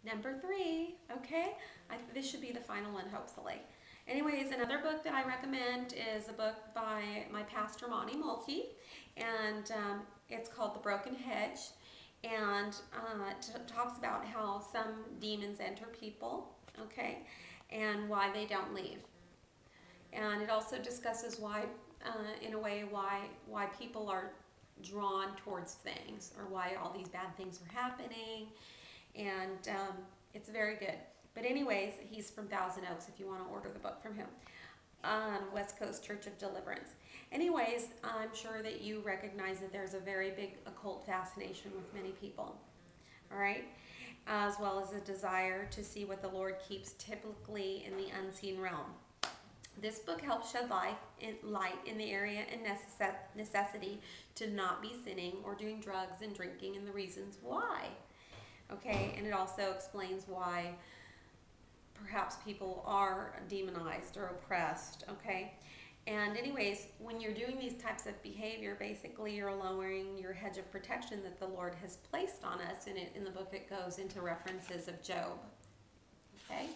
Number 3, okay? This should be the final one, hopefully. Anyways, another book that I recommend is a book by my pastor, Monty Mulkey, and it's called The Broken Hedge, and talks about how some demons enter people, okay, and why they don't leave. And it also discusses why, in a way, why people are drawn towards things, or why all these bad things are happening, and it's very good. But anyways, he's from Thousand Oaks if you want to order the book from him. West Coast Church of Deliverance. Anyways, I'm sure that you recognize that there's a very big occult fascination with many people. All right? As well as a desire to see what the Lord keeps typically in the unseen realm. This book helps shed light in the area and necessity to not be sinning or doing drugs and drinking and the reasons why. Okay, and it also explains why perhaps people are demonized or oppressed, okay? And anyways, when you're doing these types of behavior, basically you're lowering your hedge of protection that the Lord has placed on us. And in the book it goes into references of Job, okay?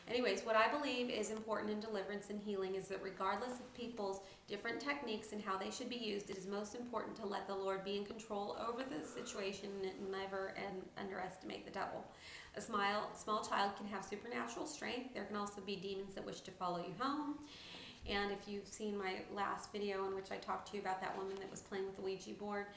Anyways, what I believe is important in deliverance and healing is that regardless of people's different techniques and how they should be used, it is most important to let the Lord be in control over the situation and never underestimate the devil. A small child can have supernatural strength. There can also be demons that wish to follow you home. And if you've seen my last video in which I talked to you about that woman that was playing with the Ouija board,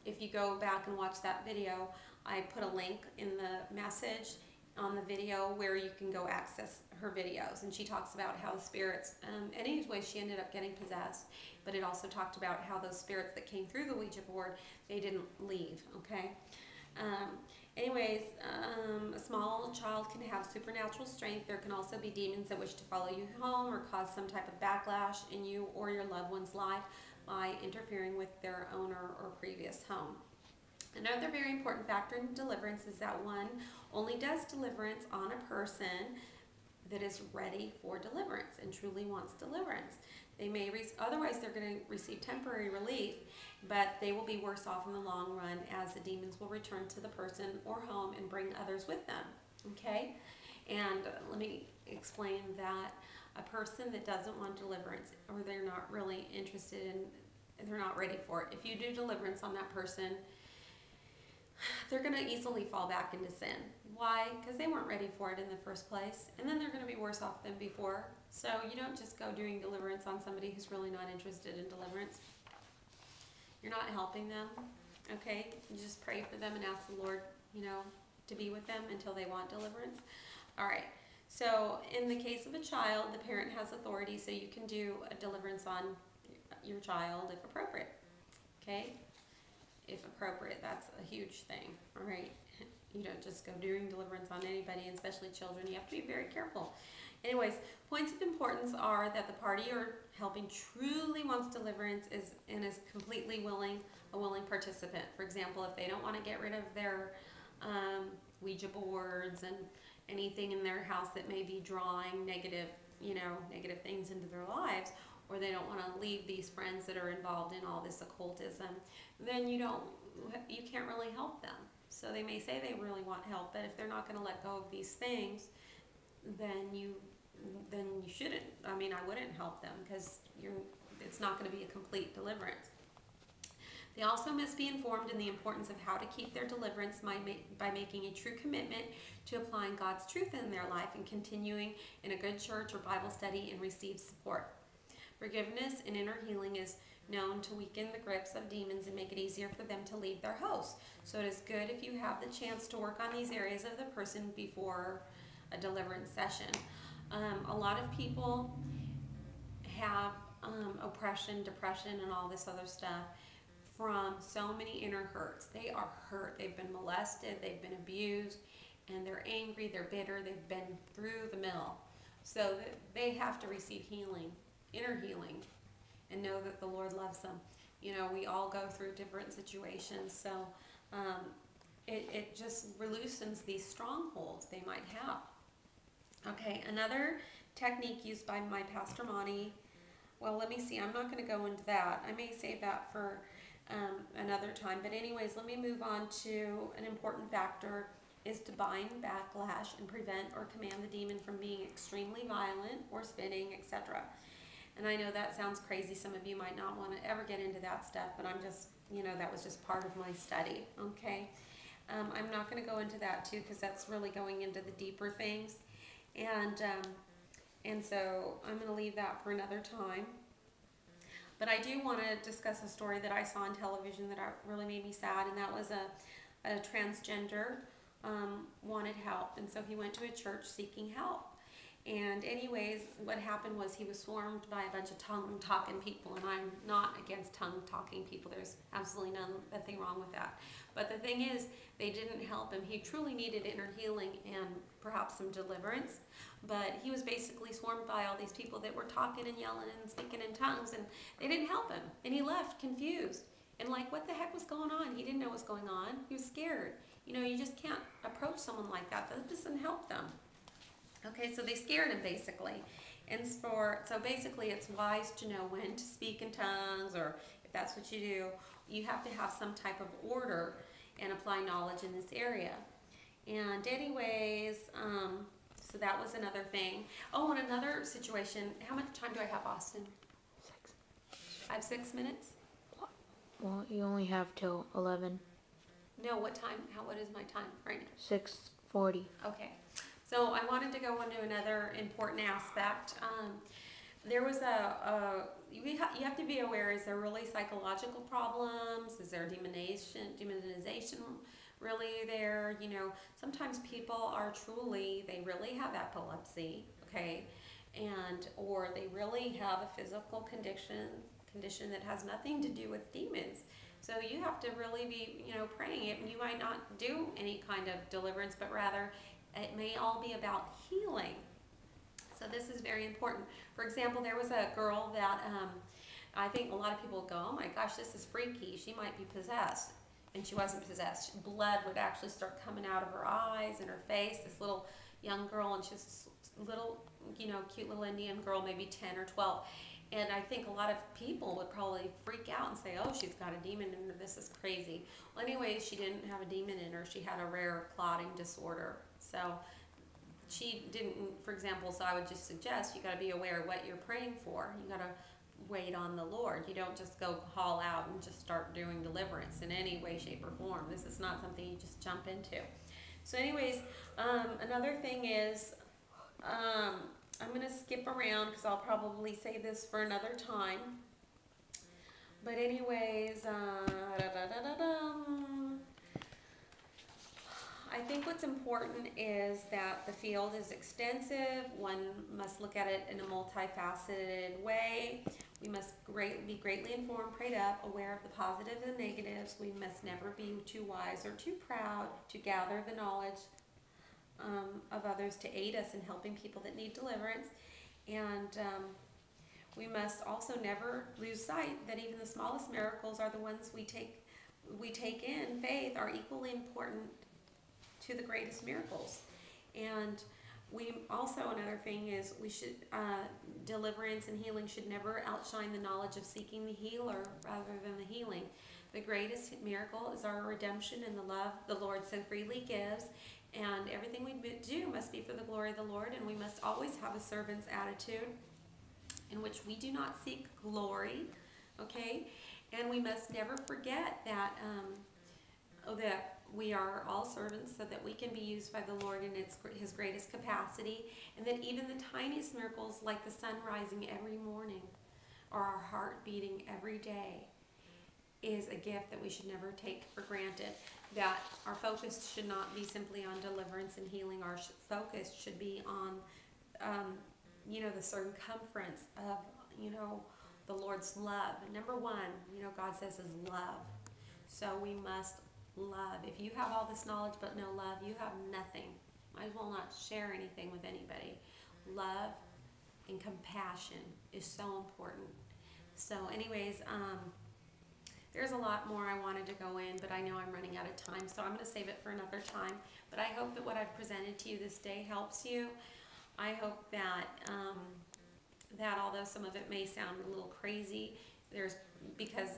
if you go back and watch that video, I put a link in the message on the video where you can go access her videos, and she talks about how the spirits, anyway, she ended up getting possessed, but it also talked about how those spirits that came through the Ouija board, they didn't leave, okay? A small child can have supernatural strength. There can also be demons that wish to follow you home or cause some type of backlash in you or your loved one's life by interfering with their owner or previous home. Another very important factor in deliverance is that one only does deliverance on a person that is ready for deliverance and truly wants deliverance. They may otherwise they're going to receive temporary relief, but they will be worse off in the long run as the demons will return to the person or home and bring others with them. Okay? And let me explain that a person that doesn't want deliverance, or they're not really interested in, they're not ready for it. If you do deliverance on that person, they're going to easily fall back into sin. Why? Because they weren't ready for it in the first place, and then they're going to be worse off than before. So you don't just go doing deliverance on somebody who's really not interested in deliverance. You're not helping them, okay? You just pray for them and ask the Lord, to be with them until they want deliverance. All right. So in the case of a child, the parent has authority, so you can do a deliverance on your child if appropriate, okay? If appropriate, that's a huge thing, all right? You don't just go doing deliverance on anybody, and especially children. You have to be very careful. Anyways, points of importance are that the party you're helping truly wants deliverance and is completely a willing participant. For example, if they don't want to get rid of their Ouija boards and anything in their house that may be drawing negative things into their lives, or they don't want to leave these friends that are involved in all this occultism, then you can't really help them. So they may say they really want help, but if they're not going to let go of these things, then you shouldn't. I mean, I wouldn't help them, because it's not going to be a complete deliverance. They also must be informed in the importance of how to keep their deliverance by making a true commitment to applying God's truth in their life and continuing in a good church or Bible study and receive support. Forgiveness and inner healing is known to weaken the grips of demons and make it easier for them to leave their host. So it is good if you have the chance to work on these areas of the person before a deliverance session. A lot of people have oppression, depression, and all this other stuff from so many inner hurts. They are hurt. They've been molested. They've been abused. And they're angry. They're bitter. They've been through the mill. So they have to receive healing, inner healing, and know that the Lord loves them. We all go through different situations. So it just loosens these strongholds they might have. Okay, another technique used by my Pastor Monty, well, let me see, I'm not going to go into that. I may save that for another time. But anyways, let me move on to an important factor is to bind backlash and prevent or command the demon from being extremely violent or spitting, etc. And I know that sounds crazy. Some of you might not want to ever get into that stuff, but I'm just, that was just part of my study, okay? I'm not going to go into that too, because that's really going into the deeper things. And so I'm going to leave that for another time. But I do want to discuss a story that I saw on television that really made me sad, and that was a transgender wanted help, and so he went to a church seeking help. And anyways, what happened was he was swarmed by a bunch of tongue-talking people, and I'm not against tongue-talking people. There's absolutely nothing wrong with that. But the thing is, they didn't help him. He truly needed inner healing and perhaps some deliverance. But he was basically swarmed by all these people that were talking and yelling and speaking in tongues, and they didn't help him. And he left confused. And like, what the heck was going on? He didn't know what was going on. He was scared. You just can't approach someone like that. That doesn't help them. Okay, so they scared him basically. And so basically it's wise to know when to speak in tongues, or if that's what you do, you have to have some type of order and apply knowledge in this area. And anyways, so that was another thing. Oh, and another situation, how much time do I have, Austin? 6. I have 6 minutes? Well, you only have till 11. No, what time? What is my time right now? 6:40. Okay. So I wanted to go into another important aspect. There was you have to be aware, is there really psychological problems? Is there demonization really there? Sometimes people they really have epilepsy, okay? Or they really have a physical condition that has nothing to do with demons. So you have to really be, praying it. You might not do any kind of deliverance, but rather it may all be about healing. So this is very important. For example, there was a girl that I think a lot of people go, oh my gosh, this is freaky. She might be possessed. And she wasn't possessed. Blood would actually start coming out of her eyes and her face. This little young girl, and she's this little, cute little Indian girl, maybe 10 or 12. And I think a lot of people would probably freak out and say, oh, she's got a demon in her, this is crazy. Well, anyways, she didn't have a demon in her. She had a rare clotting disorder. So she didn't, for example, so I would just suggest you got to be aware of what you're praying for. You got to wait on the Lord. You don't just go haul out and just start doing deliverance in any way, shape, or form. This is not something you just jump into. So anyways, another thing is, I'm going to skip around because I'll probably say this for another time. But anyways, I think what's important is that the field is extensive. One must look at it in a multifaceted way. We must be greatly informed, prayed up, aware of the positives and negatives. We must never be too wise or too proud to gather the knowledge of others to aid us in helping people that need deliverance. And we must also never lose sight that even the smallest miracles are the ones we take in faith are equally important to the greatest miracles. And we also, another thing is, we should deliverance and healing should never outshine the knowledge of seeking the healer rather than the healing. The greatest miracle is our redemption and the love the Lord so freely gives. And everything we do must be for the glory of the Lord, and we must always have a servant's attitude in which we do not seek glory, okay? And we must never forget that that we are all servants, so that we can be used by the Lord in His greatest capacity, and that even the tiniest miracles, like the sun rising every morning or our heart beating every day, is a gift that we should never take for granted. That our focus should not be simply on deliverance and healing. Our focus should be on, the circumference of, the Lord's love. And number one, God says is love. So we must love. If you have all this knowledge but no love, you have nothing. Might as well not share anything with anybody. Love and compassion is so important. So anyways, there's a lot more I wanted to go in, but I know I'm running out of time, so I'm going to save it for another time. But I hope that what I've presented to you this day helps you. I hope that that although some of it may sound a little crazy, because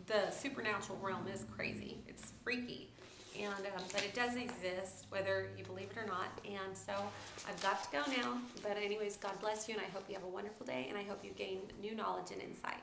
the supernatural realm is crazy. It's freaky. And but it does exist, whether you believe it or not. And so I've got to go now. But anyways, God bless you, and I hope you have a wonderful day, and I hope you gain new knowledge and insight.